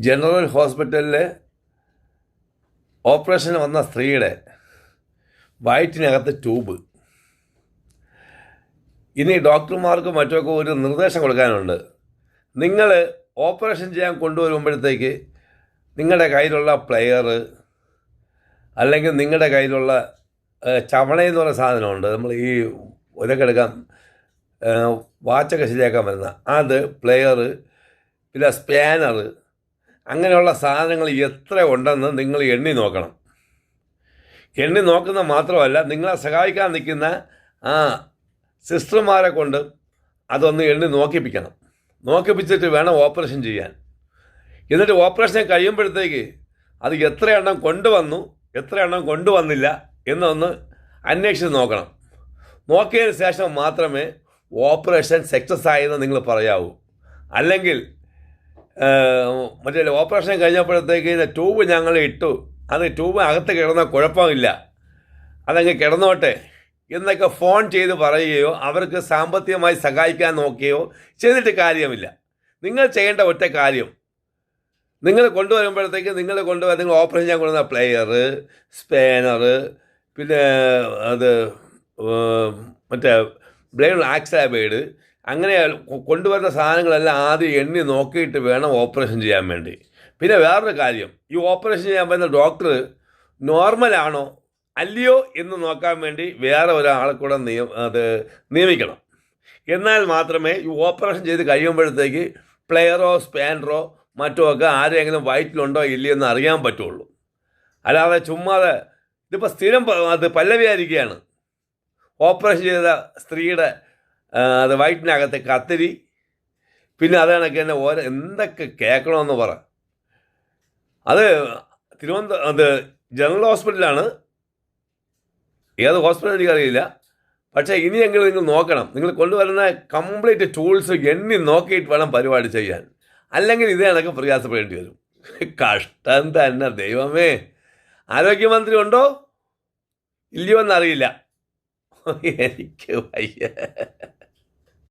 General ഹോസ്പിറ്റലിൽ ഓപ്പറേഷന് വന്ന സ്ത്രീയുടെ വയറ്റിനകത്ത് ട്യൂബ്. ഇനി ഡോക്ടർമാർക്ക് മറ്റൊക്കെ ഒരു നിർദ്ദേശം കൊടുക്കാനുണ്ട്. നിങ്ങൾ ഓപ്പറേഷൻ ചെയ്യാൻ കൊണ്ടുവരുമ്പോഴത്തേക്ക് നിങ്ങളുടെ കയ്യിലുള്ള പ്ലെയർ അല്ലെങ്കിൽ നിങ്ങളുടെ കയ്യിലുള്ള ചവണയെന്ന് പറയുന്ന സാധനമുണ്ട്. നമ്മൾ ഈ ഇതൊക്കെ എടുക്കാൻ വാച്ചൊക്കെ ശരിയാക്കാൻ വരുന്ന അത്, പ്ലെയർ, പിന്നെ സ്പാനർ, അങ്ങനെയുള്ള സാധനങ്ങൾ എത്ര ഉണ്ടെന്ന് നിങ്ങൾ എണ്ണി നോക്കണം. എണ്ണി നോക്കുന്ന മാത്രമല്ല, നിങ്ങളെ സഹായിക്കാൻ നിൽക്കുന്ന ആ സിസ്റ്റർമാരെ കൊണ്ട് അതൊന്ന് എണ്ണി നോക്കിപ്പിക്കണം. നോക്കിപ്പിച്ചിട്ട് വേണം ഓപ്പറേഷൻ ചെയ്യാൻ. എന്നിട്ട് ഓപ്പറേഷൻ കഴിയുമ്പോഴത്തേക്ക് അത് എത്ര എണ്ണം കൊണ്ടുവന്നു, എത്ര എണ്ണം കൊണ്ടുവന്നില്ല എന്നൊന്ന് അന്വേഷിച്ച് നോക്കണം. നോക്കിയതിന് ശേഷം മാത്രമേ ഓപ്പറേഷൻ സക്സസ് ആയെന്ന് നിങ്ങൾ പറയാവൂ. അല്ലെങ്കിൽ മറ്റേ ഓപ്പറേഷൻ കഴിഞ്ഞപ്പോഴത്തേക്ക് ട്യൂബ് ഞങ്ങൾ ഇട്ടു, അത് ട്യൂബ് അകത്ത് കിടന്നാൽ കുഴപ്പമില്ല, അതങ്ങ് കിടന്നോട്ടെ എന്നൊക്കെ ഫോൺ ചെയ്ത് പറയുകയോ അവർക്ക് സാമ്പത്തികമായി സഹായിക്കാൻ നോക്കുകയോ ചെയ്തിട്ട് കാര്യമില്ല. നിങ്ങൾ ചെയ്യേണ്ട ഒറ്റ കാര്യം, നിങ്ങൾ കൊണ്ടുവരുമ്പോഴത്തേക്ക് നിങ്ങൾ ഓപ്പറേഷൻ ചെയ്യാൻ കൊണ്ടുവന്ന പ്ലെയർ, സ്പാനർ, പിന്നെ അത് മറ്റേ ബ്ലേഡ്, ആക്സാബേഡ്, അങ്ങനെ കൊണ്ടുവരുന്ന സാധനങ്ങളെല്ലാം ആദ്യം എണ്ണി നോക്കിയിട്ട് വേണം ഓപ്പറേഷൻ ചെയ്യാൻ വേണ്ടി. പിന്നെ വേറൊരു കാര്യം, ഈ ഓപ്പറേഷൻ ചെയ്യാൻ പറ്റുന്ന ഡോക്ടർ നോർമലാണോ അല്ലയോ എന്ന് നോക്കാൻ വേണ്ടി വേറെ ഒരാളെ കൂടെ നിയമിക്കണം. എന്നാൽ മാത്രമേ ഈ ഓപ്പറേഷൻ ചെയ്ത് കഴിയുമ്പോഴത്തേക്ക് പ്ലെയറോ സ്പാനറോ മറ്റോ ഒക്കെ ആരെങ്കിലും വയറ്റിലുണ്ടോ ഇല്ലയോ എന്ന് അറിയാൻ പറ്റുള്ളൂ. അല്ലാതെ ചുമ്മാതെ ഇതിപ്പോൾ സ്ഥിരം അത് പല്ലവിയായിരിക്കുകയാണ്. ഓപ്പറേഷൻ ചെയ്ത സ്ത്രീയുടെ അത് വയറ്റിനകത്ത് കത്തിരി, പിന്നെ അത് കണക്ക് തന്നെ എന്തൊക്കെ കേൾക്കണമെന്ന് പറ. അത് അത് ജനറൽ ഹോസ്പിറ്റലാണ്, ഏത് ഹോസ്പിറ്റൽ എനിക്കറിയില്ല. പക്ഷേ ഇനിയെങ്കിലും നിങ്ങൾ നോക്കണം. നിങ്ങൾ കൊണ്ടുവരുന്ന കംപ്ലീറ്റ് ടൂൾസ് എണ്ണി നോക്കിയിട്ട് വേണം പരിപാടി ചെയ്യാൻ. അല്ലെങ്കിൽ ഇതേ കണക്ക് പ്രയാസപ്പെടേണ്ടി വരും. കഷ്ടം തന്നെ ദൈവമേ. ആരോഗ്യമന്ത്രി ഉണ്ടോ ഇല്ലയോ എന്നറിയില്ല, എനിക്ക് വയ്യ.